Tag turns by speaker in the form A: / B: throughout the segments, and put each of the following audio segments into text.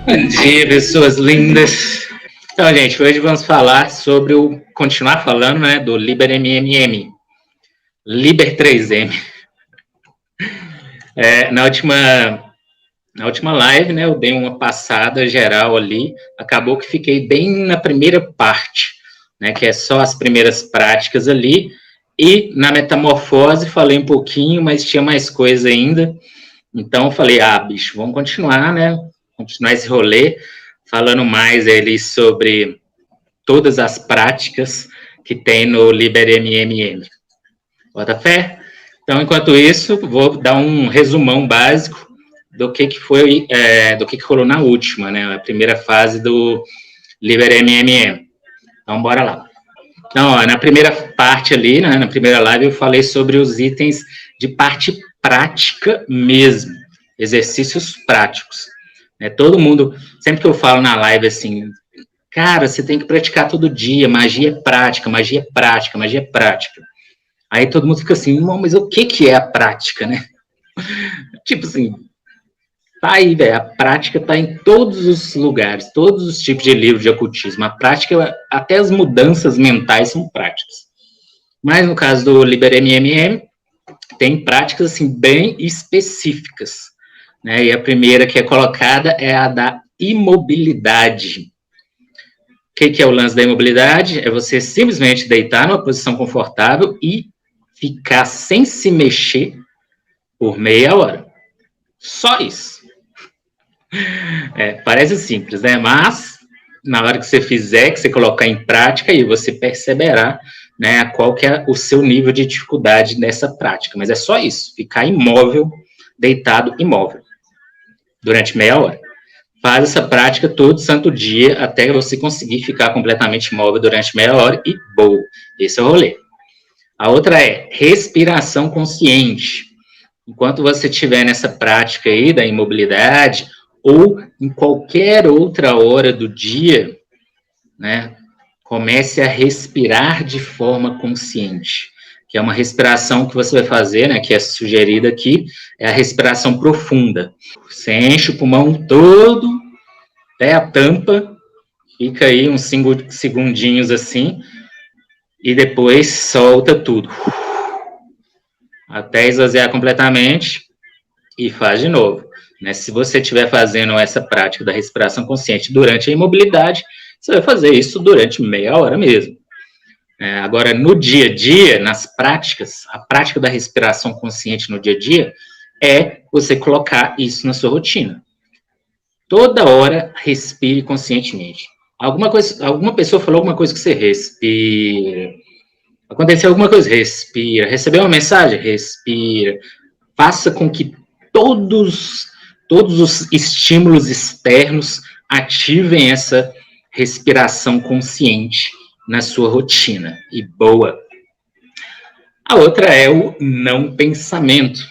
A: Bom dia, pessoas lindas. Então, gente, hoje vamos falar sobre continuar falando, né, do Liber MMM, Liber 3M. Na última live, né, eu dei uma passada geral ali, acabou que fiquei bem na primeira parte, né, que é só as primeiras práticas ali, e na metamorfose falei um pouquinho, mas tinha mais coisa ainda, então eu falei, bicho, vamos continuar, né, continuar esse rolê, falando mais ali sobre todas as práticas que tem no Liber MMM. Bota fé? Então, enquanto isso, vou dar um resumão básico do que foi, do que rolou na última, né? A primeira fase do Liber MMM. Então, bora lá. Então, na primeira parte ali, né, na primeira live, eu falei sobre os itens de parte prática mesmo, exercícios práticos. Todo mundo, sempre que eu falo na live assim, cara, você tem que praticar todo dia, magia é prática, magia é prática, magia é prática. Aí todo mundo fica assim, mas o que é a prática, né? Tipo assim, tá aí, velho, a prática tá em todos os lugares, todos os tipos de livros de ocultismo. A prática, até as mudanças mentais são práticas. Mas no caso do Liber MMM, tem práticas assim bem específicas, né? E a primeira que é colocada é a da imobilidade. O que é o lance da imobilidade? É você simplesmente deitar numa posição confortável e ficar sem se mexer por meia hora. Só isso. Parece simples, né? Mas, na hora que você fizer, que você colocar em prática, aí você perceberá, né, qual que é o seu nível de dificuldade nessa prática. Mas é só isso, ficar imóvel, deitado, imóvel, durante meia hora. Faz essa prática todo santo dia até você conseguir ficar completamente imóvel durante meia hora e boa. Esse é o rolê. A outra é respiração consciente. Enquanto você estiver nessa prática aí da imobilidade ou em qualquer outra hora do dia, né, comece a respirar de forma consciente, que é uma respiração que você vai fazer, né, que é sugerida aqui, é a respiração profunda. Você enche o pulmão todo, até a tampa, fica aí uns 5 segundinhos assim, e depois solta tudo. Até esvaziar completamente, e faz de novo. Né? Se você estiver fazendo essa prática da respiração consciente durante a imobilidade, você vai fazer isso durante meia hora mesmo. Agora, no dia a dia, nas práticas, a prática da respiração consciente no dia a dia é você colocar isso na sua rotina. Toda hora, respire conscientemente. Alguma pessoa falou alguma coisa que você respira. Aconteceu alguma coisa, respira. Recebeu uma mensagem, respira. Faça com que todos os estímulos externos ativem essa respiração consciente na sua rotina. E boa. A outra é o não pensamento.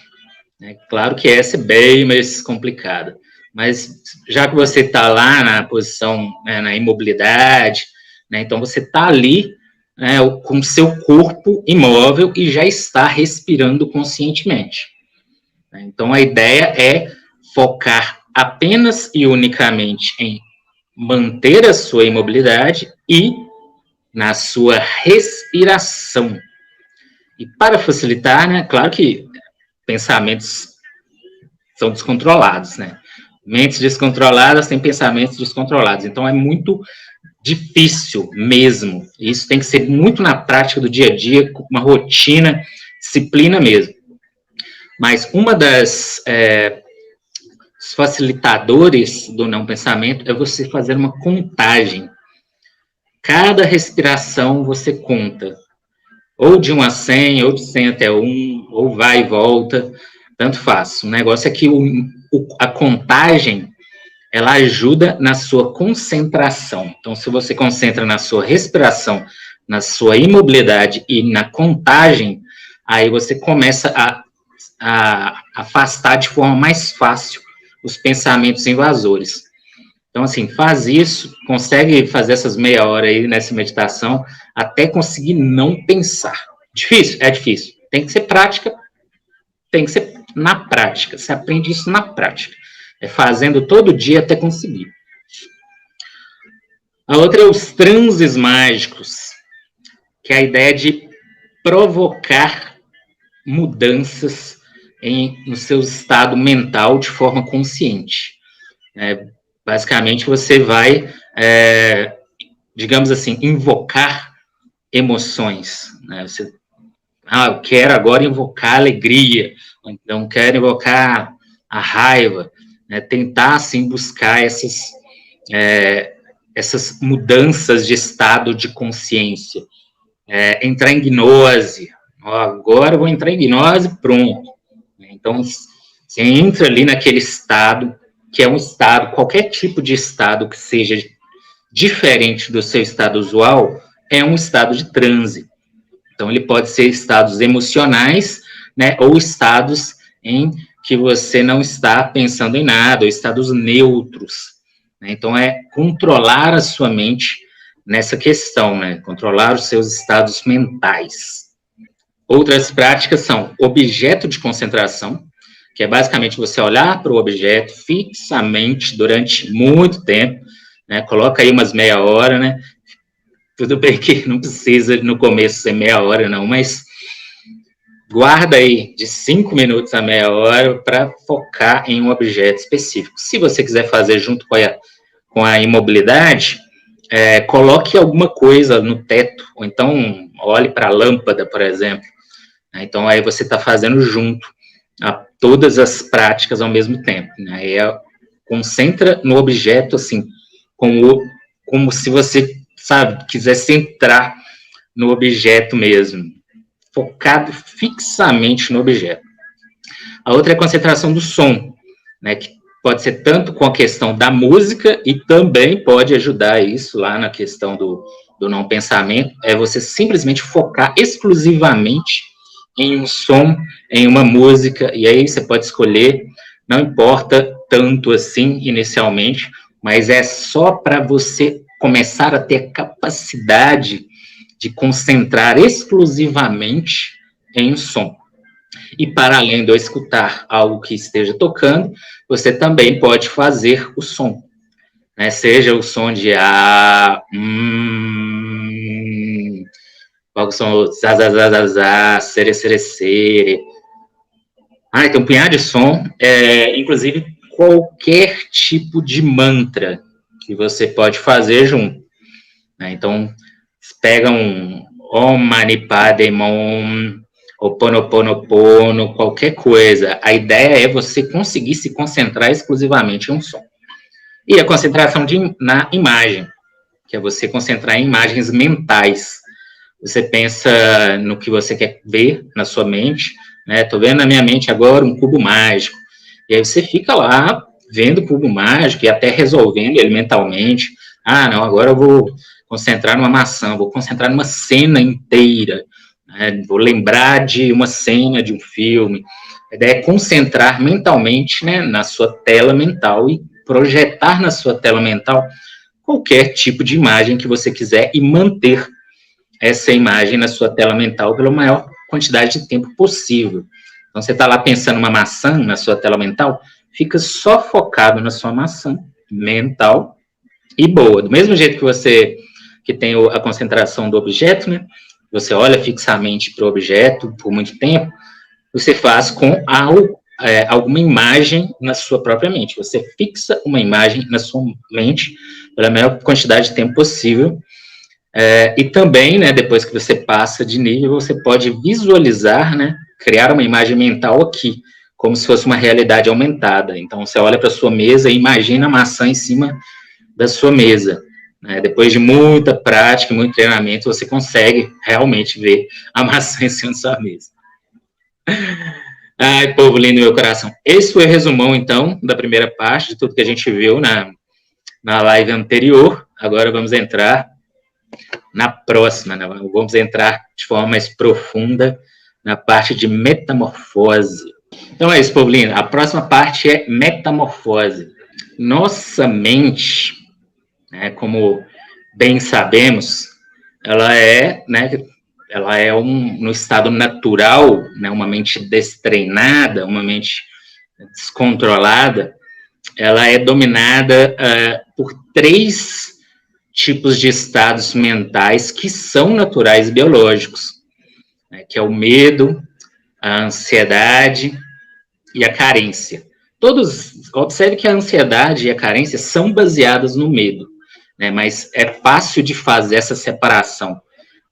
A: Claro que essa é bem mais complicada. Mas já que você está lá na posição, né, na imobilidade, né, então você está ali, né, com o seu corpo imóvel e já está respirando conscientemente. Então, a ideia é focar apenas e unicamente em manter a sua imobilidade e na sua respiração. E para facilitar, né, claro que pensamentos são descontrolados, né? Mentes descontroladas têm pensamentos descontrolados. Então, é muito difícil mesmo. Isso tem que ser muito na prática do dia a dia, com uma rotina, disciplina mesmo. Mas uma das facilitadores do não pensamento é você fazer uma contagem. Cada respiração você conta. Ou de 1 a 100, ou de 100 até 1, ou vai e volta, tanto faz. O negócio é que a contagem, ela ajuda na sua concentração. Então, se você concentra na sua respiração, na sua imobilidade e na contagem, aí você começa a afastar de forma mais fácil os pensamentos invasores. Então, assim, faz isso, consegue fazer essas meia hora aí nessa meditação, até conseguir não pensar. Difícil? É difícil. Tem que ser prática, tem que ser na prática. Você aprende isso na prática. É fazendo todo dia até conseguir. A outra é os transes mágicos, que é a ideia de provocar mudanças no seu estado mental de forma consciente. Basicamente, você vai, digamos assim, invocar emoções. Você, eu quero agora invocar a alegria, então quero invocar a raiva, tentar, assim, buscar essas mudanças de estado de consciência. Entrar em gnose. Agora eu vou entrar em gnose, pronto. Então, você entra ali naquele estado, que é um estado, qualquer tipo de estado que seja diferente do seu estado usual, é um estado de transe. Então, ele pode ser estados emocionais, ou estados em que você não está pensando em nada, ou estados neutros. Então, é controlar a sua mente nessa questão, controlar os seus estados mentais. Outras práticas são objeto de concentração, que é basicamente você olhar para o objeto fixamente durante muito tempo, coloca aí umas meia hora, tudo bem que não precisa no começo ser meia hora não, mas guarda aí de 5 minutos a meia hora para focar em um objeto específico. Se você quiser fazer junto com a imobilidade, coloque alguma coisa no teto, ou então olhe para a lâmpada, por exemplo. Então, aí você está fazendo junto todas as práticas ao mesmo tempo. Concentra no objeto, assim, como se você, quisesse entrar no objeto mesmo, focado fixamente no objeto. A outra é a concentração do som, que pode ser tanto com a questão da música e também pode ajudar isso lá na questão do não pensamento, é você simplesmente focar exclusivamente em um som, em uma música, e aí você pode escolher, não importa tanto assim inicialmente, mas é só para você começar a ter capacidade de concentrar exclusivamente em um som. E para além de eu escutar algo que esteja tocando, você também pode fazer o som, seja o som de qual são os zazazazazá, sere, sere, sere. Tem um punhado de som, inclusive qualquer tipo de mantra que você pode fazer junto. Então, pega um Om Mani Padme Hum, Ho'oponoponopono, qualquer coisa. A ideia é você conseguir se concentrar exclusivamente em um som. E a concentração na imagem, que é você concentrar em imagens mentais. Você pensa no que você quer ver na sua mente, Estou vendo na minha mente agora um cubo mágico. E aí você fica lá vendo o cubo mágico e até resolvendo ele mentalmente. Não, agora eu vou concentrar numa maçã, vou concentrar numa cena inteira. Vou lembrar de uma cena de um filme. A ideia é concentrar mentalmente, na sua tela mental e projetar na sua tela mental qualquer tipo de imagem que você quiser e manter essa imagem na sua tela mental pela maior quantidade de tempo possível. Então, você está lá pensando uma maçã na sua tela mental, fica só focado na sua maçã mental e boa. Do mesmo jeito que você que tem a concentração do objeto, você olha fixamente para o objeto por muito tempo, você faz com alguma imagem na sua própria mente. Você fixa uma imagem na sua mente pela maior quantidade de tempo possível. E também, depois que você passa de nível, você pode visualizar, criar uma imagem mental aqui, como se fosse uma realidade aumentada. Então, você olha para a sua mesa e imagina a maçã em cima da sua mesa. Depois de muita prática, muito treinamento, você consegue realmente ver a maçã em cima da sua mesa. Ai, povo lindo do meu coração. Esse foi o resumão, então, da primeira parte, de tudo que a gente viu na live anterior. Agora vamos entrar na próxima, vamos entrar de forma mais profunda na parte de metamorfose. Então é isso, povo lindo. A próxima parte é metamorfose. Nossa mente, como bem sabemos, ela é no estado natural, uma mente destreinada, uma mente descontrolada, ela é dominada por três tipos de estados mentais que são naturais e biológicos, né, que é o medo, a ansiedade e a carência. Observe que a ansiedade e a carência são baseadas no medo, né, mas é fácil de fazer essa separação,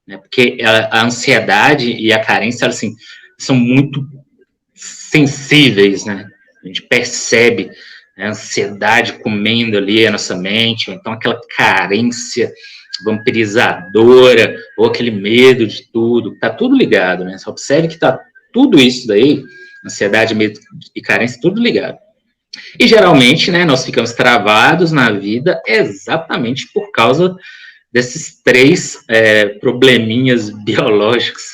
A: né, porque a ansiedade e a carência, elas, assim, são muito sensíveis, né? A gente percebe a ansiedade comendo ali a nossa mente, ou então aquela carência vampirizadora, ou aquele medo de tudo, tá tudo ligado, né? Você observe que tá tudo isso daí, ansiedade, medo e carência, tudo ligado. E geralmente, né, nós ficamos travados na vida exatamente por causa desses três probleminhas biológicos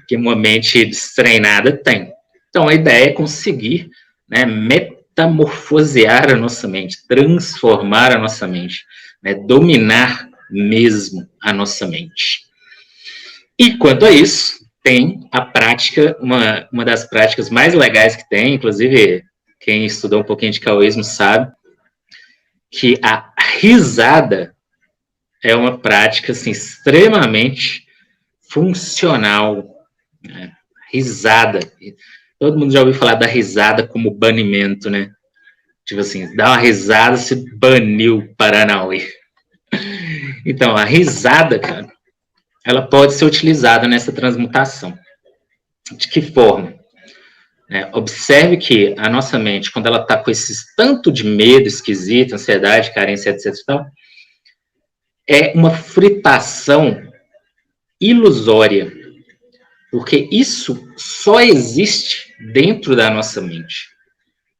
A: que uma mente destreinada tem. Então, a ideia é conseguir, né, metamorfosear a nossa mente, transformar a nossa mente, né, dominar mesmo a nossa mente. E quanto a isso, tem a prática, uma das práticas mais legais que tem, inclusive quem estudou um pouquinho de taoísmo sabe, que a risada é uma prática assim, extremamente funcional, né? Risada. Todo mundo já ouviu falar da risada como banimento, né? Tipo assim, dá uma risada, se baniu Paranauê. Então, a risada, cara, ela pode ser utilizada nessa transmutação. De que forma? Observe que a nossa mente, quando ela está com esses tanto de medo esquisito, ansiedade, carência, etc. É uma fritação ilusória. Porque isso só existe dentro da nossa mente.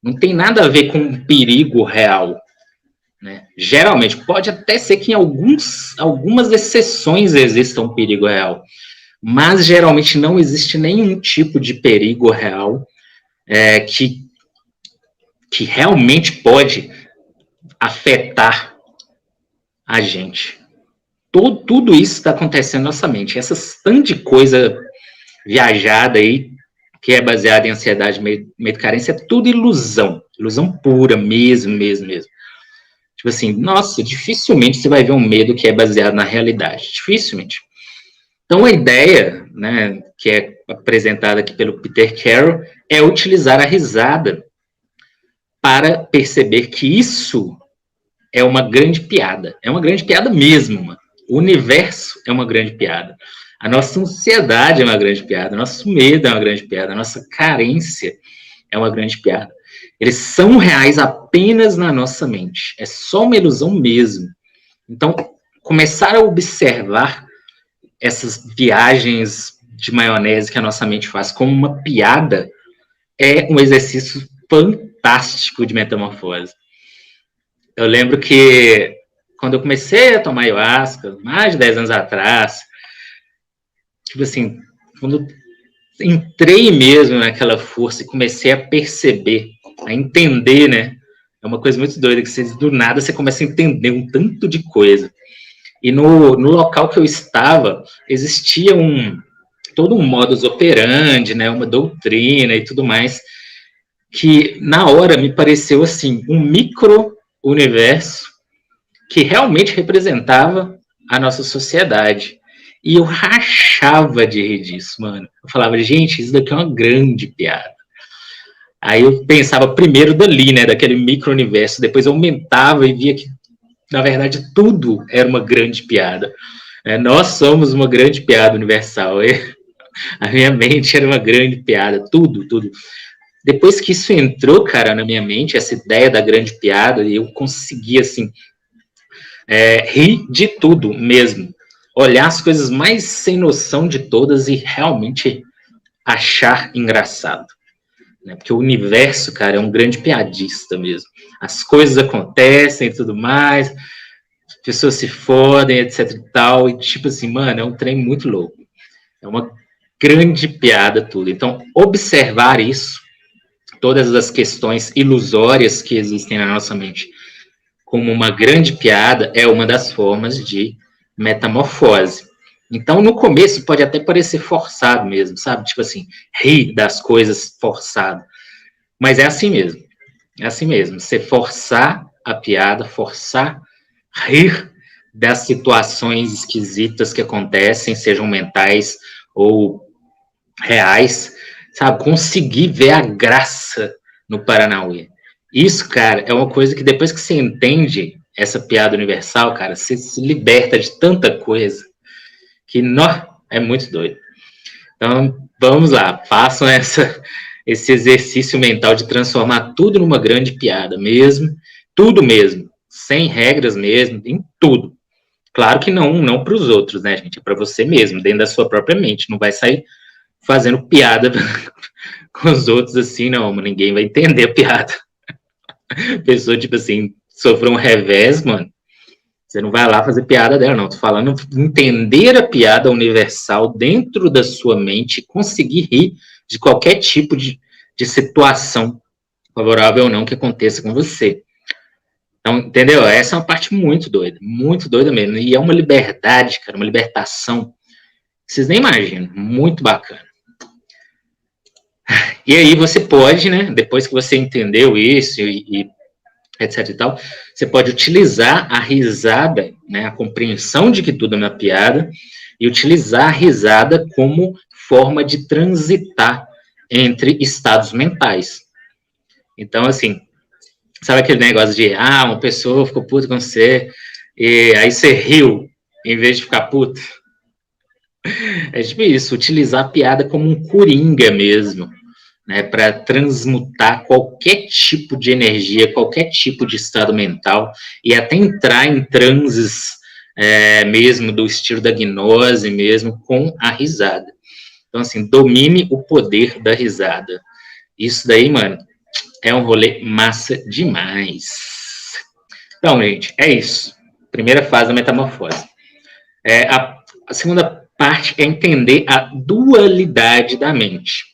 A: Não tem nada a ver com um perigo real. Né? Geralmente, pode até ser que em algumas exceções exista um perigo real. Mas geralmente não existe nenhum tipo de perigo real que realmente pode afetar a gente. Tudo isso está acontecendo na nossa mente. Essa tanto de coisa viajada aí, que é baseada em ansiedade, medo, carência, é tudo ilusão. Ilusão pura, mesmo. Tipo assim, nossa, dificilmente você vai ver um medo que é baseado na realidade. Dificilmente. Então, a ideia, né, que é apresentada aqui pelo Peter Carroll, é utilizar a risada para perceber que isso é uma grande piada. É uma grande piada mesmo, mano. O universo é uma grande piada. A nossa ansiedade é uma grande piada. O nosso medo é uma grande piada. A nossa carência é uma grande piada. Eles são reais apenas na nossa mente. É só uma ilusão mesmo. Então, começar a observar essas viagens de maionese que a nossa mente faz como uma piada é um exercício fantástico de metamorfose. Eu lembro que quando eu comecei a tomar ayahuasca, mais de 10 anos atrás, tipo assim, quando entrei mesmo naquela força e comecei a perceber, a entender, né? É uma coisa muito doida, que você, do nada você começa a entender um tanto de coisa. E no local que eu estava, existia todo um modus operandi, né? Uma doutrina e tudo mais, que na hora me pareceu assim, um micro-universo que realmente representava a nossa sociedade. E eu rachava de rir disso, mano. Eu falava, gente, isso daqui é uma grande piada. Aí eu pensava primeiro dali, né, daquele micro-universo, depois eu aumentava e via que, na verdade, tudo era uma grande piada. Nós somos uma grande piada universal. A minha mente era uma grande piada, tudo. Depois que isso entrou, cara, na minha mente, essa ideia da grande piada, eu consegui, assim, rir de tudo mesmo. Olhar as coisas mais sem noção de todas e realmente achar engraçado. Né? Porque o universo, cara, é um grande piadista mesmo. As coisas acontecem e tudo mais, as pessoas se fodem, etc e tal, e tipo assim, mano, é um trem muito louco. É uma grande piada tudo. Então, observar isso, todas as questões ilusórias que existem na nossa mente, como uma grande piada, é uma das formas de metamorfose. Então, no começo, pode até parecer forçado mesmo, sabe? Tipo assim, rir das coisas forçado. Mas é assim mesmo. É assim mesmo. Você forçar a piada, forçar rir das situações esquisitas que acontecem, sejam mentais ou reais, sabe? Conseguir ver a graça no Paranauê. Isso, cara, é uma coisa que depois que você entende essa piada universal, cara, você se liberta de tanta coisa que, nó, é muito doido. Então, vamos lá, façam esse exercício mental de transformar tudo numa grande piada mesmo, tudo mesmo, sem regras mesmo, em tudo. Claro que não para os outros, né, gente? É para você mesmo, dentro da sua própria mente. Não vai sair fazendo piada com os outros assim, não, ninguém vai entender a piada. A pessoa, tipo assim, sofreu um revés, mano. Você não vai lá fazer piada dela, não. Tô falando entender a piada universal dentro da sua mente, conseguir rir de qualquer tipo de situação, favorável ou não, que aconteça com você. Então, entendeu? Essa é uma parte muito doida mesmo. E é uma liberdade, cara, uma libertação. Vocês nem imaginam. Muito bacana. E aí você pode, né, depois que você entendeu isso e etc e tal, você pode utilizar a risada, né, a compreensão de que tudo é uma piada, e utilizar a risada como forma de transitar entre estados mentais. Então, assim, sabe aquele negócio de, uma pessoa ficou puta com você, e aí você riu, em vez de ficar puto? É tipo isso, utilizar a piada como um coringa mesmo, né, para transmutar qualquer tipo de energia, qualquer tipo de estado mental, e até entrar em transes mesmo do estilo da gnose mesmo, com a risada. Então, assim, domine o poder da risada. Isso daí, mano, é um rolê massa demais. Então, gente, é isso. Primeira fase da metamorfose. A segunda parte é entender a dualidade da mente.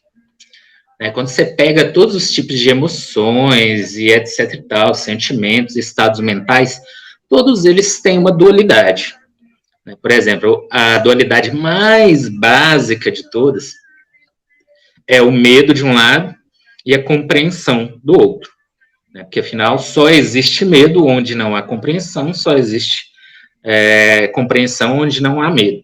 A: Quando você pega todos os tipos de emoções e etc e tal, sentimentos, estados mentais, todos eles têm uma dualidade. Por exemplo, a dualidade mais básica de todas é o medo de um lado e a compreensão do outro. Porque, afinal, só existe medo onde não há compreensão, só existe compreensão onde não há medo.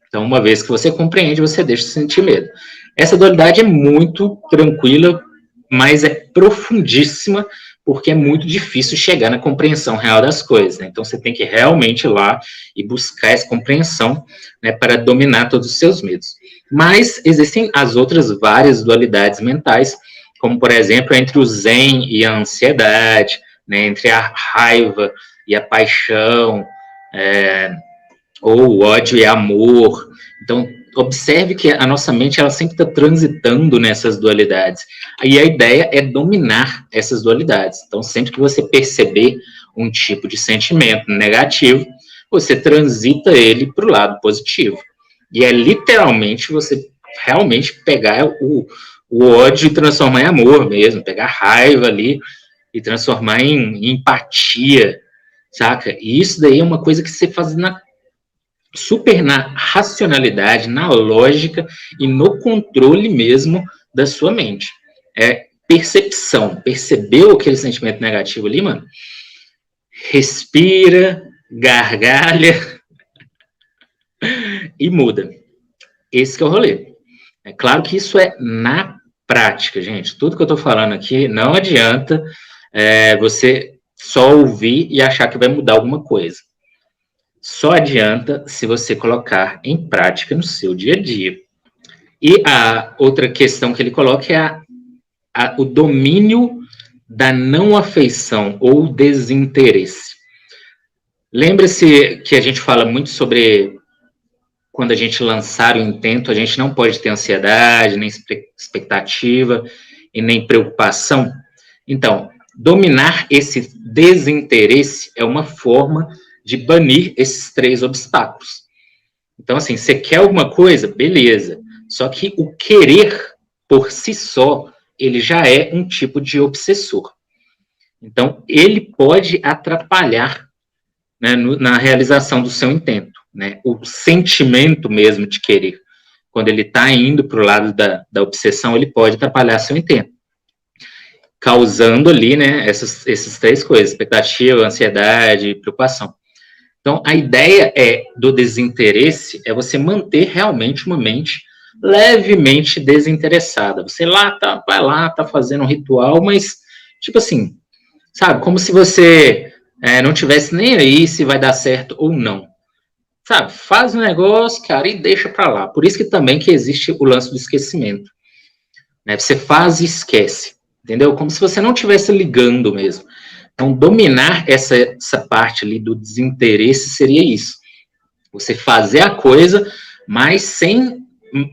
A: Então, uma vez que você compreende, você deixa de sentir medo. Essa dualidade é muito tranquila, mas é profundíssima, porque é muito difícil chegar na compreensão real das coisas. Então, você tem que realmente ir lá e buscar essa compreensão, né, para dominar todos os seus medos. Mas existem as outras várias dualidades mentais, como, por exemplo, entre o zen e a ansiedade, né, entre a raiva e a paixão, ou ódio e amor. Então, observe que a nossa mente ela sempre está transitando nessas dualidades. E a ideia é dominar essas dualidades. Então, sempre que você perceber um tipo de sentimento negativo, você transita ele para o lado positivo. E é literalmente você realmente pegar o ódio e transformar em amor mesmo, pegar raiva ali e transformar em empatia, saca? E isso daí é uma coisa que você faz super na racionalidade, na lógica e no controle mesmo da sua mente. É percepção. Percebeu aquele sentimento negativo ali, mano? Respira, gargalha e muda. Esse que é o rolê. É claro que isso é na prática, gente. Tudo que eu tô falando aqui não adianta você só ouvir e achar que vai mudar alguma coisa. Só adianta se você colocar em prática no seu dia a dia. E a outra questão que ele coloca é o domínio da não afeição ou desinteresse. Lembre-se que a gente fala muito sobre quando a gente lançar o intento, a gente não pode ter ansiedade, nem expectativa e nem preocupação. Então, dominar esse desinteresse é uma forma de banir esses 3 obstáculos. Então, assim, você quer alguma coisa? Beleza. Só que o querer, por si só, ele já é um tipo de obsessor. Então, ele pode atrapalhar, né, na realização do seu intento. Né? O sentimento mesmo de querer, quando ele está indo para o lado da obsessão, ele pode atrapalhar seu intento. Causando ali, né, essas 3 coisas, expectativa, ansiedade, preocupação. Então, a ideia do desinteresse é você manter realmente uma mente levemente desinteressada. Você vai lá, tá fazendo um ritual, mas, tipo assim, sabe, como se você não tivesse nem aí se vai dar certo ou não. Sabe, faz um negócio, cara, e deixa pra lá. Por isso que também que existe o lance do esquecimento. Né? Você faz e esquece, entendeu? Como se você não estivesse ligando mesmo. Então, dominar essa parte ali do desinteresse seria isso. Você fazer a coisa, mas sem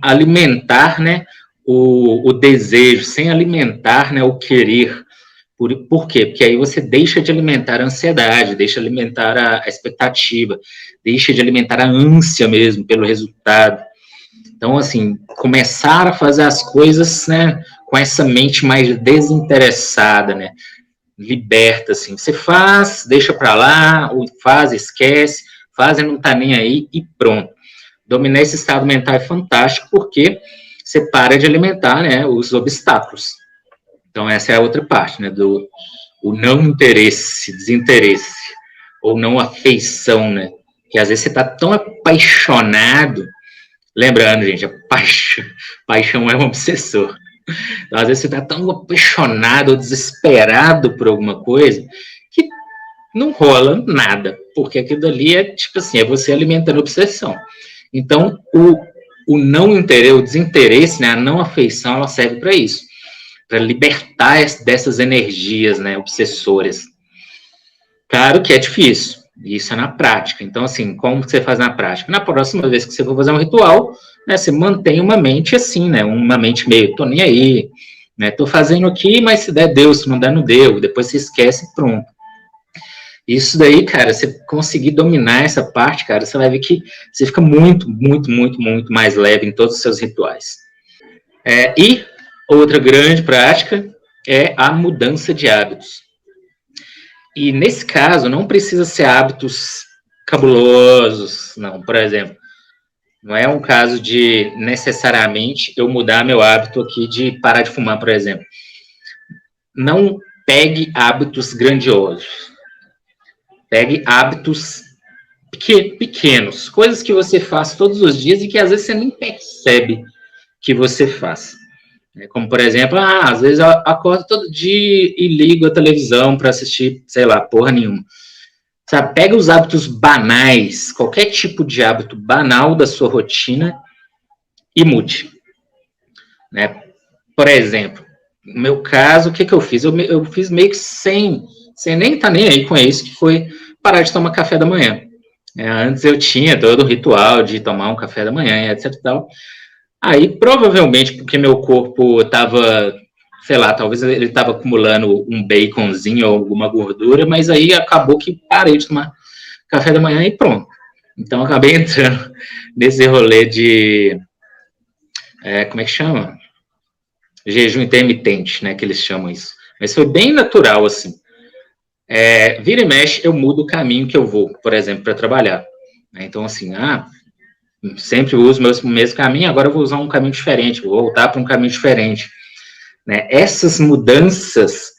A: alimentar, né, o desejo, sem alimentar, né, o querer. Por quê? Porque aí você deixa de alimentar a ansiedade, deixa de alimentar a expectativa, deixa de alimentar a ânsia mesmo pelo resultado. Então, assim, começar a fazer as coisas, né, com essa mente mais desinteressada, né, liberta, assim. Você faz, deixa para lá, ou faz, esquece, faz e não tá nem aí e pronto. Dominar esse estado mental é fantástico porque você para de alimentar, né, os obstáculos. Então, essa é a outra parte, né, o não interesse, desinteresse, ou não afeição, né, que às vezes você tá tão apaixonado, lembrando, gente, paixão é um obsessor. Então, às vezes você tá tão apaixonado ou desesperado por alguma coisa que não rola nada, porque aquilo ali é, tipo assim, é você alimentando a obsessão. Então, o não interesse, o desinteresse, né, a não afeição, ela serve para isso, para libertar dessas energias, né, obsessoras. Claro que é difícil, isso é na prática. Então, assim, como você faz na prática? Na próxima vez que você for fazer um ritual, né, você mantém uma mente assim, né, uma mente meio, tô nem aí, né, tô fazendo aqui, mas se der, deu, se não der, não deu. Depois você esquece e pronto. Isso daí, cara, você conseguir dominar essa parte, cara, você vai ver que você fica muito, muito, muito, muito mais leve em todos os seus rituais. E outra grande prática é a mudança de hábitos. E nesse caso, não precisa ser hábitos cabulosos, não. Por exemplo, não é um caso de necessariamente eu mudar meu hábito aqui de parar de fumar, por exemplo. Não pegue hábitos grandiosos. Pegue hábitos pequenos, coisas que você faz todos os dias e que às vezes você nem percebe que você faz. Como, por exemplo, às vezes eu acordo todo dia e ligo a televisão para assistir, sei lá, porra nenhuma. Sabe, pega os hábitos banais, qualquer tipo de hábito banal da sua rotina e mude. Né? Por exemplo, no meu caso, o que eu fiz? Eu fiz meio que sem nem estar nem aí com isso, que foi parar de tomar café da manhã. Antes eu tinha todo o ritual de tomar um café da manhã, etc e tal. Aí, provavelmente, porque meu corpo estava, sei lá, talvez ele estava acumulando um baconzinho ou alguma gordura, mas aí acabou que parei de tomar café da manhã e pronto. Então, acabei entrando nesse rolê de, como é que chama? Jejum intermitente, né, que eles chamam isso. Mas foi bem natural, assim. Vira e mexe, eu mudo o caminho que eu vou, por exemplo, para trabalhar. Então, assim, sempre uso o mesmo caminho, agora eu vou usar um caminho diferente, vou voltar para um caminho diferente. Né? Essas mudanças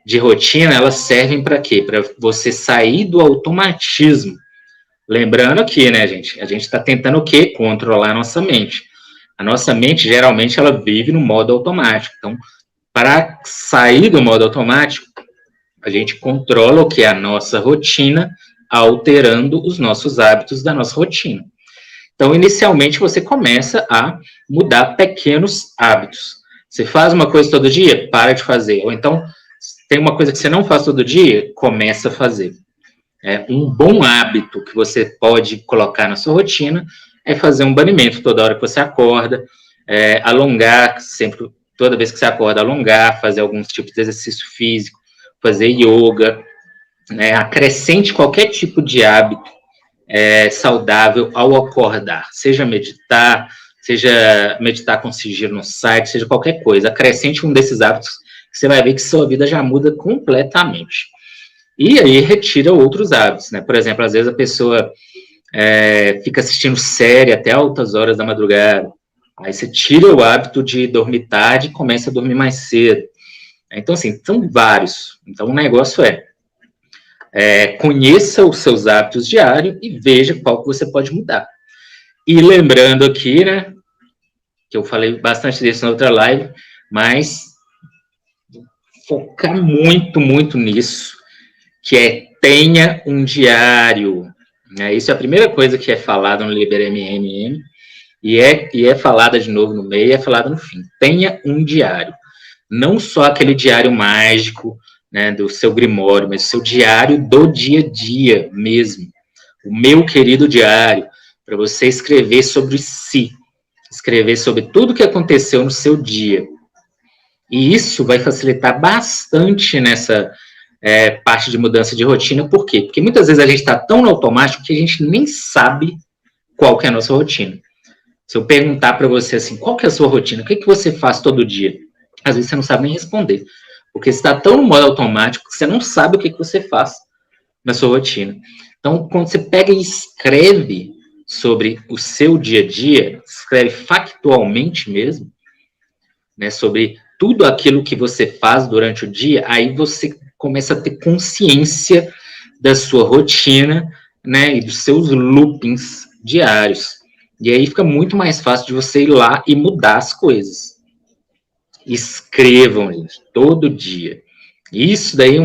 A: de rotina, elas servem para quê? Para você sair do automatismo. Lembrando aqui, né, gente? A gente está tentando o quê? Controlar a nossa mente. A nossa mente, geralmente, ela vive no modo automático. Então, para sair do modo automático, a gente controla o que é a nossa rotina, alterando os nossos hábitos da nossa rotina. Então, inicialmente, você começa a mudar pequenos hábitos. Você faz uma coisa todo dia, para de fazer. Ou então, tem uma coisa que você não faz todo dia, começa a fazer. Um bom hábito que você pode colocar na sua rotina é fazer um banimento toda hora que você acorda, alongar, sempre, toda vez que você acorda, alongar, fazer alguns tipos de exercício físico, fazer yoga, né? Acrescente qualquer tipo de hábito saudável ao acordar, seja meditar com sigilo no site, seja qualquer coisa, acrescente um desses hábitos que você vai ver que sua vida já muda completamente. E aí retira outros hábitos, né? Por exemplo, às vezes a pessoa fica assistindo série até altas horas da madrugada, aí você tira o hábito de dormir tarde e começa a dormir mais cedo. Então, assim, são vários. Então, o negócio conheça os seus hábitos diários e veja qual que você pode mudar. E lembrando aqui, né, que eu falei bastante disso na outra live, mas focar muito, muito nisso, que é tenha um diário. Isso é a primeira coisa que é falada no Liber MMM, e é falada de novo no meio, é falada no fim. Tenha um diário. Não só aquele diário mágico, né, do seu grimório, mas o seu diário do dia a dia mesmo. O meu querido diário, para você escrever sobre si, escrever sobre tudo que aconteceu no seu dia. E isso vai facilitar bastante nessa parte de mudança de rotina. Por quê? Porque muitas vezes a gente está tão no automático que a gente nem sabe qual que é a nossa rotina. Se eu perguntar para você assim, qual que é a sua rotina? O que você faz todo dia? Às vezes você não sabe nem responder. Porque você está tão no modo automático que você não sabe o que você faz na sua rotina. Então, quando você pega e escreve sobre o seu dia a dia, escreve factualmente mesmo, né, sobre tudo aquilo que você faz durante o dia, aí você começa a ter consciência da sua rotina, né, e dos seus loopings diários. E aí fica muito mais fácil de você ir lá e mudar as coisas. Escrevam, gente, todo dia. Isso daí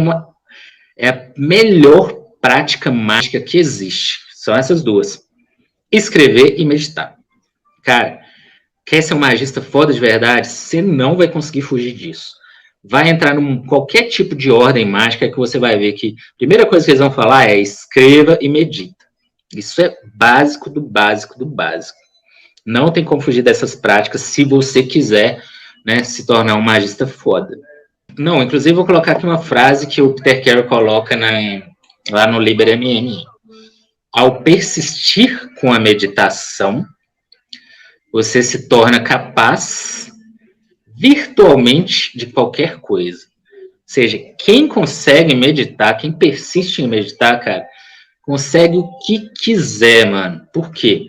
A: é a melhor prática mágica que existe. São essas duas. Escrever e meditar. Cara, quer ser um magista foda de verdade? Você não vai conseguir fugir disso. Vai entrar em qualquer tipo de ordem mágica que você vai ver que a primeira coisa que eles vão falar é escreva e medita. Isso é básico do básico do básico. Não tem como fugir dessas práticas se você quiser, né, se tornar um magista foda. Não, inclusive vou colocar aqui uma frase que o Peter Carroll coloca lá no Liber MM. Ao persistir com a meditação, você se torna capaz virtualmente de qualquer coisa. Ou seja, quem consegue meditar, quem persiste em meditar, cara, consegue o que quiser, mano. Por quê?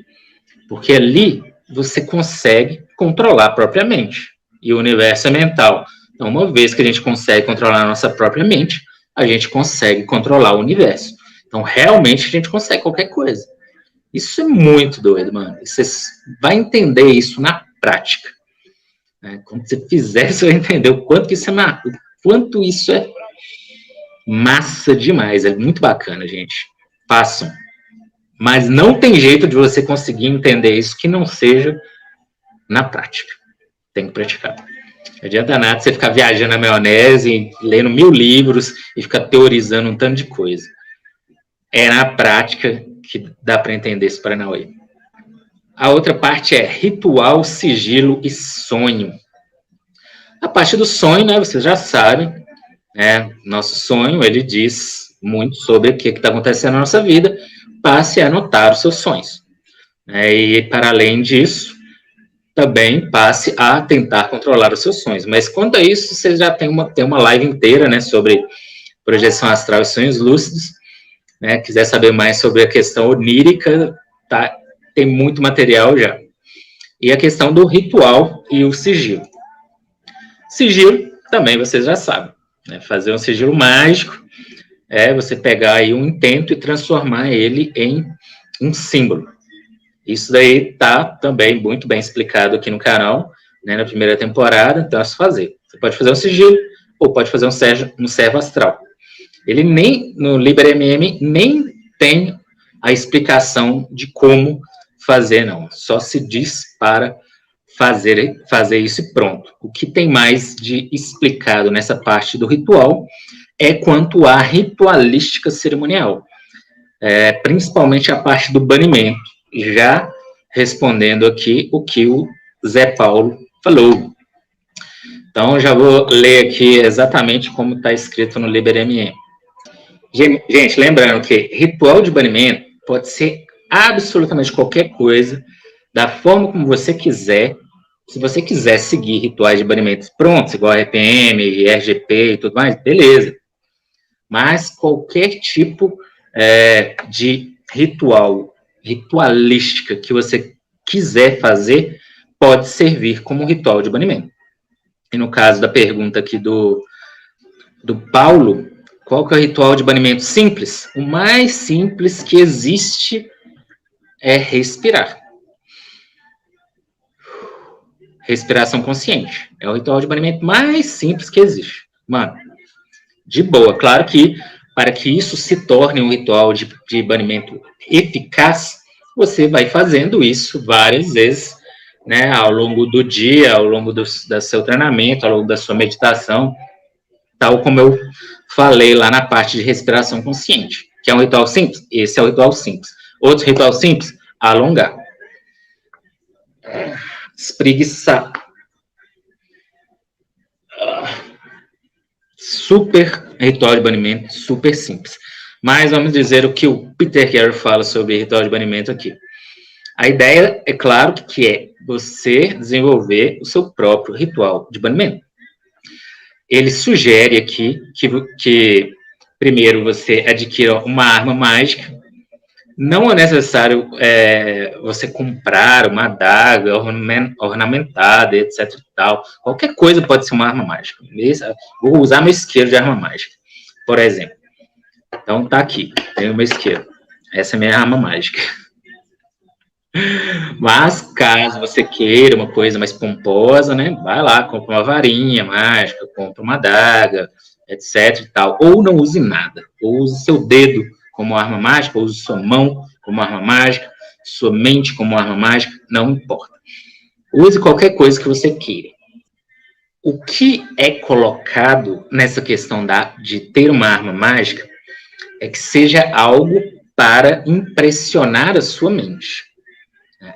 A: Porque ali você consegue controlar a própria mente. E o universo é mental. Então, uma vez que a gente consegue controlar a nossa própria mente, a gente consegue controlar o universo. Então, realmente, a gente consegue qualquer coisa. Isso é muito doido, mano. Você vai entender isso na prática. Quando você fizer, você vai entender o quanto isso é massa demais. É muito bacana, gente. Façam. Mas não tem jeito de você conseguir entender isso que não seja na prática. Tem que praticar. Não adianta nada você ficar viajando na maionese, lendo 1000 livros e ficar teorizando um tanto de coisa. É na prática que dá para entender esse Paranauê. A outra parte é ritual, sigilo e sonho. A parte do sonho, né, vocês já sabem, né, nosso sonho, ele diz muito sobre o que está acontecendo na nossa vida. Passe a anotar os seus sonhos. E, para além disso, também passe a tentar controlar os seus sonhos. Mas, quanto a isso, vocês já tem uma live inteira, né, sobre projeção astral e sonhos lúcidos. Né, quiser saber mais sobre a questão onírica, tá, tem muito material já. E a questão do ritual e o sigilo. Sigilo, também vocês já sabem. Né, fazer um sigilo mágico é você pegar aí um intento e transformar ele em um símbolo. Isso daí tá também muito bem explicado aqui no canal, né, na primeira temporada, então é só fazer. Você pode fazer um sigilo ou pode fazer um servo astral. Ele no Liber MM, nem tem a explicação de como fazer, não. Só se diz para fazer isso e pronto. O que tem mais de explicado nessa parte do ritual é quanto à ritualística cerimonial. Principalmente a parte do banimento. Já respondendo aqui o que o Zé Paulo falou. Então, já vou ler aqui exatamente como está escrito no Liber MM. Gente, lembrando que ritual de banimento pode ser absolutamente qualquer coisa, da forma como você quiser. Se você quiser seguir rituais de banimento prontos, igual RPM, RGP e tudo mais, beleza. Mas qualquer tipo de ritualística que você quiser fazer, pode servir como ritual de banimento. E no caso da pergunta aqui do Paulo, Qual que é o ritual de banimento simples? O mais simples que existe é respirar. Respiração consciente. É o ritual de banimento mais simples que existe. Mano, de boa. Claro que para que isso se torne um ritual de banimento eficaz, você vai fazendo isso várias vezes, né, ao longo do dia, ao longo do seu treinamento, ao longo da sua meditação, tal como eu falei lá na parte de respiração consciente, que é um ritual simples. Esse é o ritual simples. Outro ritual simples, alongar. Espreguiçar. Super ritual de banimento, super simples. Mas vamos dizer o que o Peter Carey fala sobre ritual de banimento aqui. A ideia, é claro, que é você desenvolver o seu próprio ritual de banimento. Ele sugere aqui que primeiro você adquira uma arma mágica. Não é necessário você comprar uma adaga ornamentada, etc. E tal. Qualquer coisa pode ser uma arma mágica. Vou usar meu isqueiro de arma mágica, por exemplo. Então tá aqui, tenho meu isqueiro. Essa é a minha arma mágica. Mas caso você queira uma coisa mais pomposa, né? Vai lá, compra uma varinha mágica, compra uma adaga, etc. E tal. Ou não use nada. Ou use seu dedo como arma mágica, ou use sua mão como arma mágica, sua mente como arma mágica, não importa. Use qualquer coisa que você queira. O que é colocado nessa questão de ter uma arma mágica é que seja algo para impressionar a sua mente.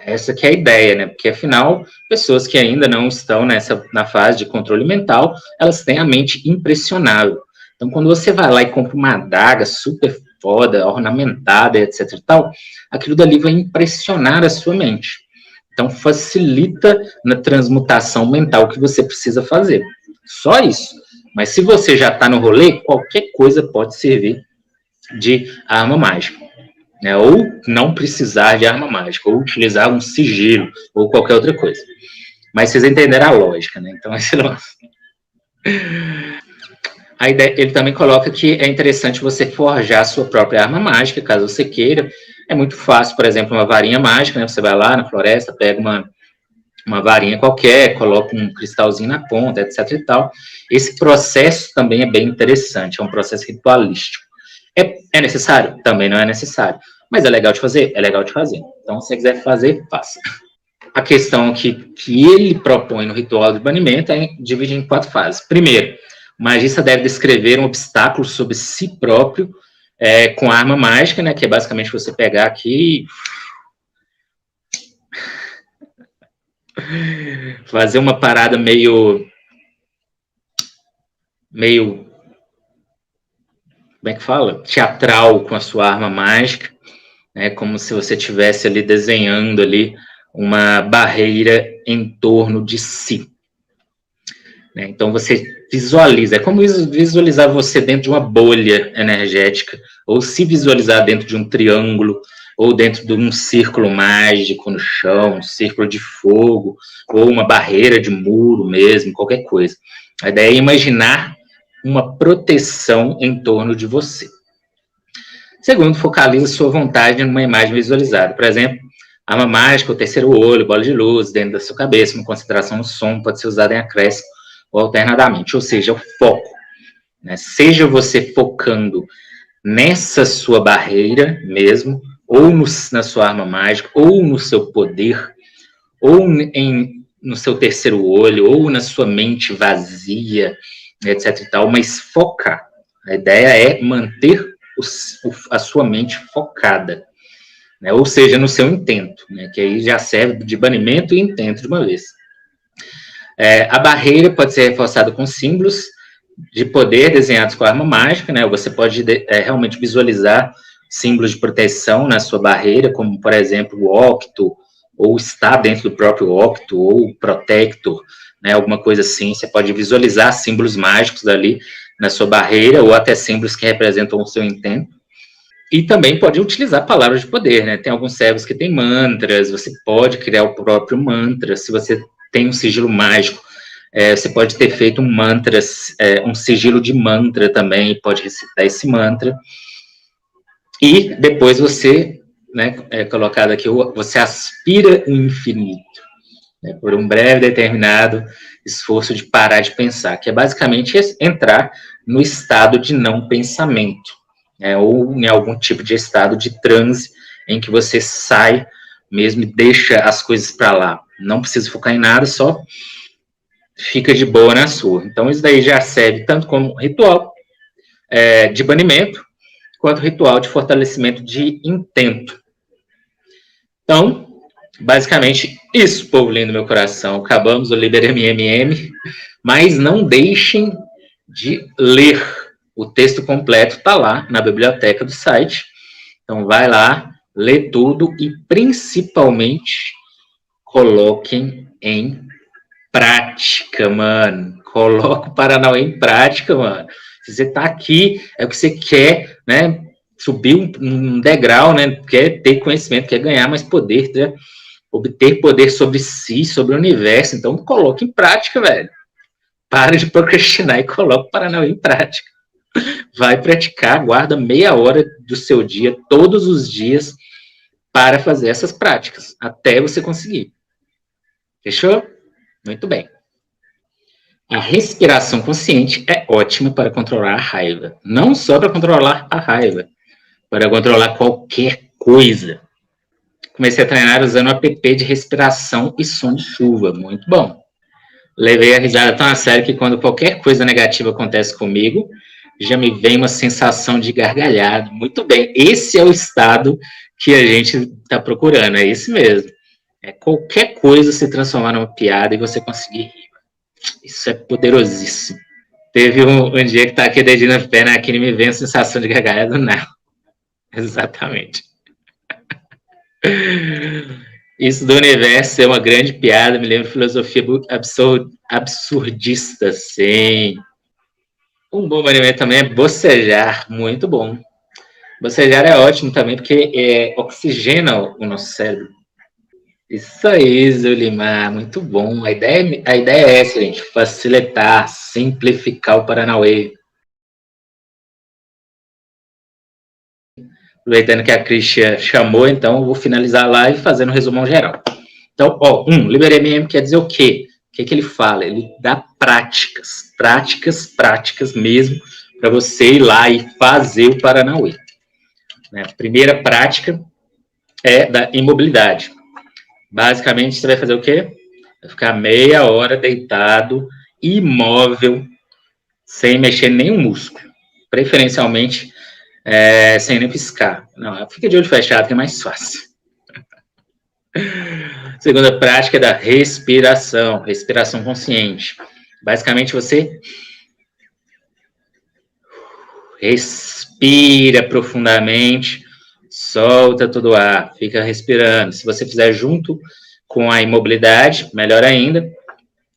A: Essa que é a ideia, né? Porque, afinal, pessoas que ainda não estão na fase de controle mental, elas têm a mente impressionável. Então, quando você vai lá e compra uma adaga super foda, ornamentada, etc e tal, aquilo dali vai impressionar a sua mente. Então, facilita na transmutação mental que você precisa fazer. Só isso. Mas se você já está no rolê, qualquer coisa pode servir de arma mágica. Né? Ou não precisar de arma mágica, ou utilizar um sigilo, ou qualquer outra coisa. Mas vocês entenderam a lógica, né? Então, esse lance. A ideia, ele também coloca que é interessante você forjar a sua própria arma mágica, caso você queira. É muito fácil, por exemplo, uma varinha mágica, né? Você vai lá na floresta, pega uma varinha qualquer, coloca um cristalzinho na ponta, etc e tal. Esse processo também é bem interessante, é um processo ritualístico. É necessário? Também não é necessário. Mas é legal de fazer? É legal de fazer. Então, se você quiser fazer, faça. A questão que ele propõe no ritual de banimento é dividir em 4 fases. Primeiro, o magista deve descrever um obstáculo sobre si próprio com arma mágica, né? Que é basicamente você pegar aqui e fazer uma parada meio como é que fala? Teatral com a sua arma mágica, né? Como se você estivesse ali desenhando ali uma barreira em torno de si. Né? Então você visualiza, é como visualizar você dentro de uma bolha energética, ou se visualizar dentro de um triângulo, ou dentro de um círculo mágico no chão, um círculo de fogo, ou uma barreira de muro mesmo, qualquer coisa. A ideia é imaginar uma proteção em torno de você. Segundo, focaliza sua vontade numa imagem visualizada. Por exemplo, arma mágica, o terceiro olho, bola de luz dentro da sua cabeça, uma concentração no som, pode ser usada em acréscimo ou alternadamente, ou seja, o foco. Né? Seja você focando nessa sua barreira mesmo, ou na sua arma mágica, ou no seu poder, ou no seu terceiro olho, ou na sua mente vazia, etc e tal, mas focar. A ideia é manter a sua mente focada, né? Ou seja, no seu intento, né? Que aí já serve de banimento e intento de uma vez. A barreira pode ser reforçada com símbolos de poder desenhados com a arma mágica, né? Você pode realmente visualizar símbolos de proteção na sua barreira, como, por exemplo, o Octo, ou está dentro do próprio Octo, ou Protector, né? Alguma coisa assim. Você pode visualizar símbolos mágicos ali na sua barreira, ou até símbolos que representam o seu intento. E também pode utilizar palavras de poder, né? Tem alguns servos que têm mantras, você pode criar o próprio mantra. Se você tem um sigilo mágico, Você pode ter feito um mantra, um sigilo de mantra também, pode recitar esse mantra. E depois você, né, colocado aqui, você aspira o infinito, né, por um breve determinado esforço de parar de pensar, que é basicamente entrar no estado de não pensamento, né, ou em algum tipo de estado de transe em que você sai mesmo e deixa as coisas para lá. Não precisa focar em nada, só fica de boa na sua. Então, isso daí já serve tanto como ritual de banimento, quanto ritual de fortalecimento de intento. Então, basicamente, isso, povo lindo do meu coração. Acabamos o Liber MMM, mas não deixem de ler. O texto completo está lá na biblioteca do site. Então, vai lá, lê tudo e, principalmente, coloquem em prática, mano. Coloca o Paranauê em prática, mano. Se você tá aqui, é o que você quer, né? Subir um degrau, né? Quer ter conhecimento, quer ganhar mais poder, né? Obter poder sobre si, sobre o universo. Então, coloque em prática, velho. Para de procrastinar e coloca o Paranauê em prática. Vai praticar, guarda meia hora do seu dia, todos os dias, para fazer essas práticas, até você conseguir. Fechou? Muito bem. A respiração consciente é ótima para controlar a raiva. Não só para controlar a raiva, para controlar qualquer coisa. Comecei a treinar usando o app de respiração e som de chuva. Muito bom. Levei a risada tão a sério que quando qualquer coisa negativa acontece comigo, já me vem uma sensação de gargalhada. Muito bem, esse é o estado que a gente está procurando, é esse mesmo. É qualquer coisa se transformar numa piada e você conseguir rir. Isso é poderosíssimo. Teve um dia que tá aqui dedinho na perna, aqui me vem a sensação de gargalhada, não. Exatamente. Isso do universo é uma grande piada, me lembra de filosofia absurdista, sim. Um bom alimento também é bocejar, muito bom. Bocejar é ótimo também, porque oxigena o nosso cérebro. Isso aí, Zulimar, muito bom. A ideia é essa, gente, facilitar, simplificar o Paranauê. Aproveitando que a Cristian chamou, então eu vou finalizar a live fazendo um resumão geral. Então, Liber MM quer dizer o quê? O que ele fala? Ele dá práticas mesmo, para você ir lá e fazer o Paranauê. A primeira prática é da imobilidade. Basicamente, você vai fazer o quê? Vai ficar meia hora deitado, imóvel, sem mexer nenhum músculo. Preferencialmente, sem nem piscar. Não, fica de olho fechado, que é mais fácil. Segunda prática é da respiração consciente. Basicamente, você respira profundamente, solta todo o ar, fica respirando. Se você fizer junto com a imobilidade, melhor ainda,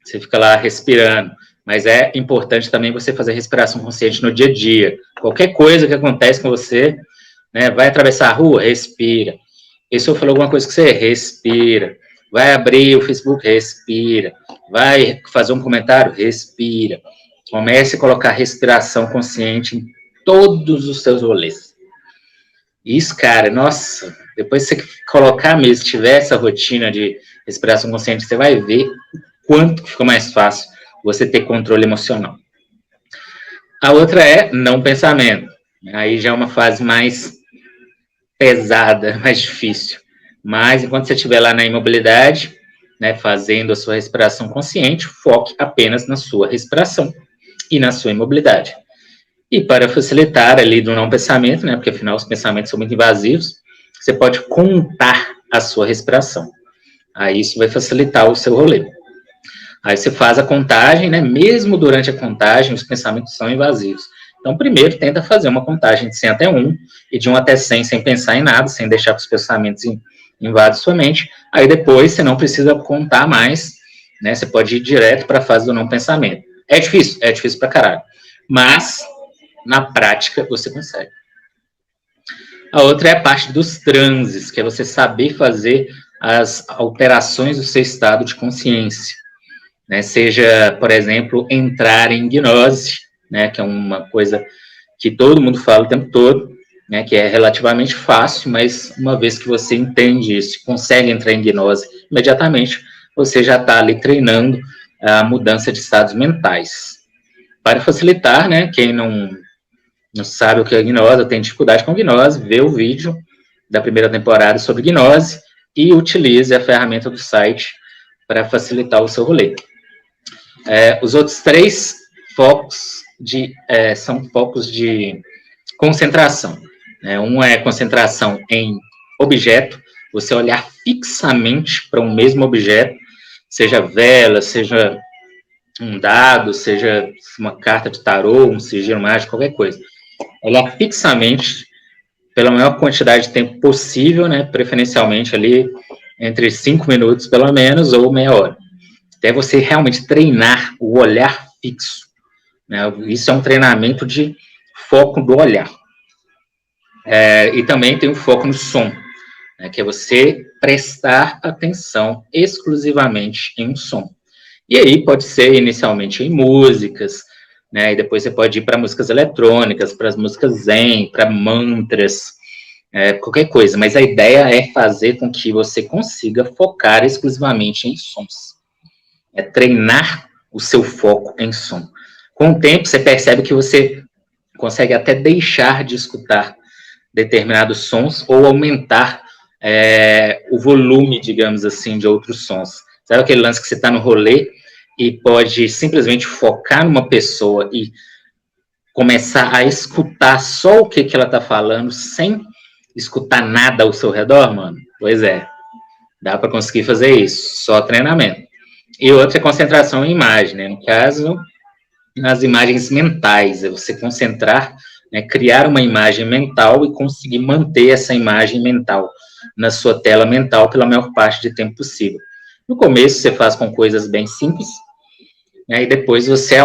A: você fica lá respirando. Mas é importante também você fazer respiração consciente no dia a dia. Qualquer coisa que acontece com você, né, vai atravessar a rua, respira. E se eu falar alguma coisa que você respira. Vai abrir o Facebook, respira. Vai fazer um comentário, respira. Comece a colocar respiração consciente em todos os seus rolês. Isso, cara, nossa, depois que você colocar mesmo, tiver essa rotina de respiração consciente, você vai ver o quanto ficou mais fácil você ter controle emocional. A outra é não pensamento. Aí já é uma fase mais pesada, mais difícil. Mas enquanto você estiver lá na imobilidade, né, fazendo a sua respiração consciente, foque apenas na sua respiração e na sua imobilidade. E para facilitar ali do não pensamento, né, porque afinal os pensamentos são muito invasivos, você pode contar a sua respiração. Aí isso vai facilitar o seu rolê. Aí você faz a contagem, né, mesmo durante a contagem os pensamentos são invasivos. Então primeiro tenta fazer uma contagem de 100 até 1 e de 1 até 100 sem pensar em nada, sem deixar que os pensamentos invadam sua mente. Aí depois você não precisa contar mais, né, você pode ir direto para a fase do não pensamento. É difícil pra caralho. Mas na prática, você consegue. A outra é a parte dos transes, que é você saber fazer as alterações do seu estado de consciência. né? Seja, por exemplo, entrar em gnose, né? Que é uma coisa que todo mundo fala o tempo todo, né? Que é relativamente fácil, mas uma vez que você entende isso, consegue entrar em gnose imediatamente, você já está ali treinando a mudança de estados mentais. Para facilitar, né? Quem não sabe o que é gnose, tem dificuldade com gnose, vê o vídeo da primeira temporada sobre gnose e utilize a ferramenta do site para facilitar o seu rolê. Os outros 3 focos são focos de concentração. Né? Um é concentração em objeto, você olhar fixamente para um mesmo objeto, seja vela, seja um dado, seja uma carta de tarô, um sigilo mágico, qualquer coisa. Olhar fixamente pela maior quantidade de tempo possível, né? Preferencialmente ali entre 5 minutos, pelo menos, ou meia hora. Até você realmente treinar o olhar fixo. Né? Isso é um treinamento de foco do olhar. E também tem o foco no som, né? Que é você prestar atenção exclusivamente em um som. E aí pode ser inicialmente em músicas, né? E depois você pode ir para músicas eletrônicas, para as músicas zen, para mantras, qualquer coisa. Mas a ideia é fazer com que você consiga focar exclusivamente em sons. É treinar o seu foco em som. Com o tempo, você percebe que você consegue até deixar de escutar determinados sons ou aumentar o volume, digamos assim, de outros sons. Sabe aquele lance que você está no rolê e pode simplesmente focar numa pessoa e começar a escutar só o que ela está falando, sem escutar nada ao seu redor, mano? Pois é, dá para conseguir fazer isso, só treinamento. E outra é concentração em imagem, né? No caso, nas imagens mentais, é você concentrar, né, criar uma imagem mental e conseguir manter essa imagem mental na sua tela mental pela maior parte de tempo possível. No começo, você faz com coisas bem simples, né, e depois você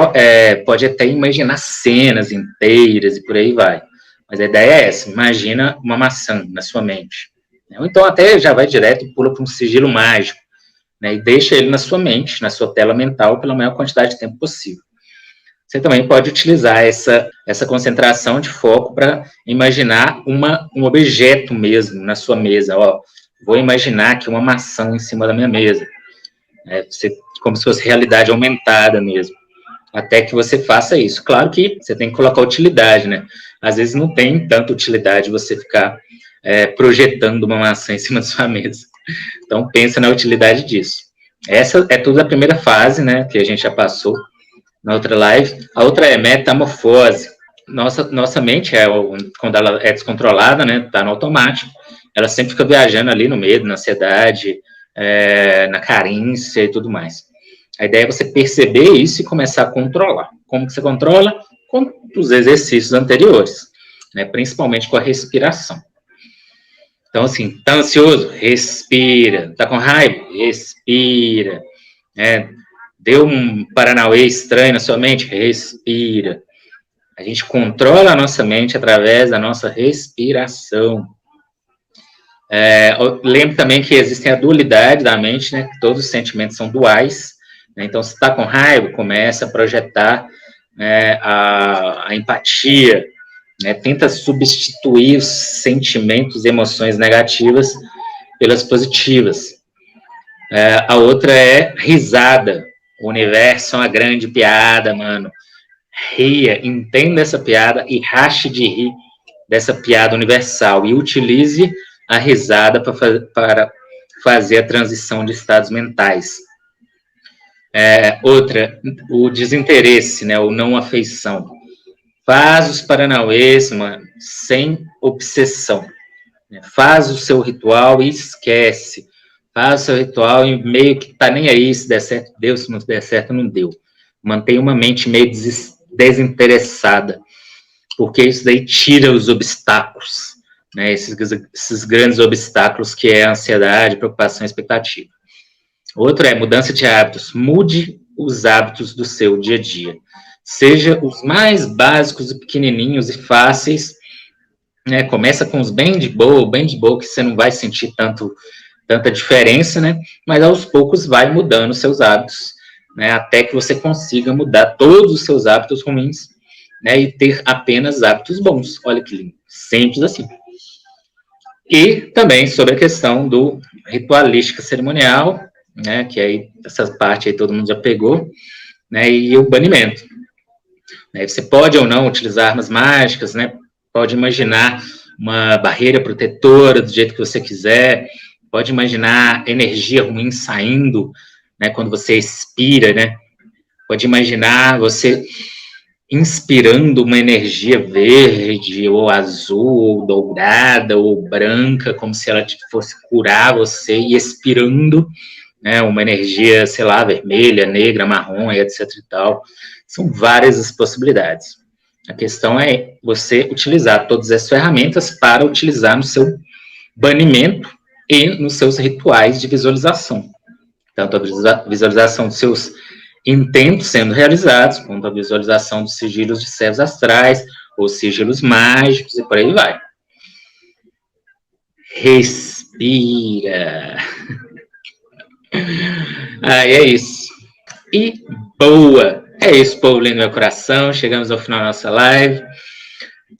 A: pode até imaginar cenas inteiras e por aí vai. Mas a ideia é essa, imagina uma maçã na sua mente. Ou então até já vai direto e pula para um sigilo mágico, né, e deixa ele na sua mente, na sua tela mental, pela maior quantidade de tempo possível. Você também pode utilizar essa concentração de foco para imaginar um objeto mesmo na sua mesa. Ó, vou imaginar aqui uma maçã em cima da minha mesa. Como se fosse realidade aumentada mesmo. Até que você faça isso. Claro que você tem que colocar utilidade, né? Às vezes não tem tanta utilidade você ficar projetando uma maçã em cima da sua mesa. Então, pensa na utilidade disso. Essa é tudo a primeira fase, né? Que a gente já passou na outra live. A outra é metamorfose. Nossa mente, quando ela é descontrolada, né? Está no automático. Ela sempre fica viajando ali no medo, na ansiedade, na carência e tudo mais. A ideia é você perceber isso e começar a controlar. Como que você controla? Com os exercícios anteriores, né? Principalmente com a respiração. Então, assim, tá ansioso? Respira. Tá com raiva? Respira. Deu um paranauê estranho na sua mente? Respira. A gente controla a nossa mente através da nossa respiração. Lembro também que existe a dualidade da mente, né? Todos os sentimentos são duais. Né? Então, se está com raiva, começa a projetar, né, a empatia, né? Tenta substituir os sentimentos e emoções negativas pelas positivas. A outra é risada. O universo é uma grande piada, mano. Ria, entenda essa piada e rache de rir dessa piada universal. E utilize a risada para fazer a transição de estados mentais. Outra, o desinteresse, né, ou não afeição. Faz os paranauês, mano, sem obsessão. Faz o seu ritual e esquece. Faz o seu ritual e meio que tá nem aí, se der certo, deu, se não der certo, não deu. Mantenha uma mente meio desinteressada, porque isso daí tira os obstáculos, né? Esses grandes obstáculos que é a ansiedade, preocupação e expectativa. Outro é mudança de hábitos. Mude os hábitos do seu dia a dia. Seja os mais básicos e pequenininhos e fáceis, né? Começa com os bem de boa, que você não vai sentir tanta diferença, né? Mas aos poucos vai mudando os seus hábitos, né, até que você consiga mudar todos os seus hábitos ruins, né, e ter apenas hábitos bons. Olha que lindo, simples assim. E também sobre a questão do ritualística cerimonial, né, que aí essa parte aí todo mundo já pegou, né, e o banimento. Você pode ou não utilizar armas mágicas, né, pode imaginar uma barreira protetora do jeito que você quiser, pode imaginar energia ruim saindo, né, quando você expira, né, pode imaginar você inspirando uma energia verde, ou azul, ou dourada, ou branca, como se ela fosse curar você, e expirando, né, uma energia, sei lá, vermelha, negra, marrom, etc e tal. São várias as possibilidades. A questão é você utilizar todas as ferramentas para utilizar no seu banimento e nos seus rituais de visualização. Tanto a visualização dos seus intentos sendo realizados, quanto a visualização dos sigilos de servos astrais, ou sigilos mágicos, e por aí vai. Respira. Aí é isso. E boa! É isso, povo lindo do meu coração. Chegamos ao final da nossa live.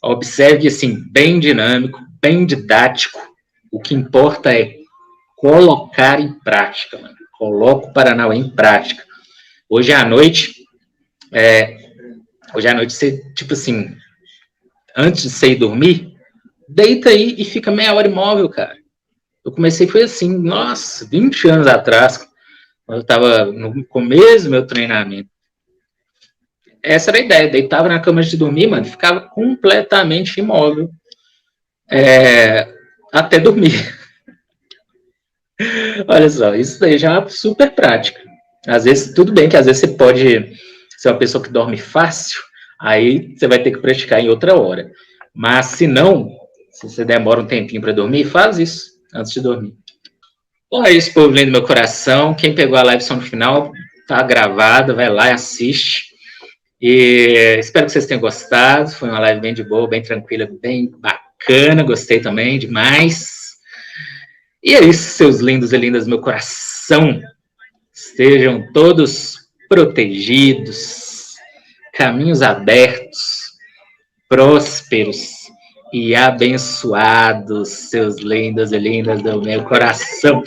A: Observe, assim, bem dinâmico, bem didático. O que importa é colocar em prática, mano. Coloca o Paranauê em prática. Hoje à noite, você, tipo assim, antes de você ir dormir, deita aí e fica meia hora imóvel, cara. Eu comecei, foi assim, nossa, 20 anos atrás, quando eu estava no começo do meu treinamento. Essa era a ideia, deitava na cama de dormir, mano, ficava completamente imóvel até dormir. Olha só, isso daí já é uma super prática. Às vezes, tudo bem que às vezes você pode ser uma pessoa que dorme fácil, aí você vai ter que praticar em outra hora. Mas se não, se você demora um tempinho para dormir, faz isso antes de dormir. Bom, é isso, povo lindo do meu coração. Quem pegou a live só no final, tá gravada, vai lá e assiste. E espero que vocês tenham gostado. Foi uma live bem de boa, bem tranquila, bem bacana. Gostei também demais. E é isso, seus lindos e lindas do meu coração. Estejam todos protegidos, caminhos abertos, prósperos e abençoados, seus lindos e lindas do meu coração.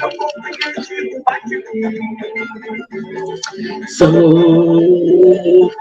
A: Sou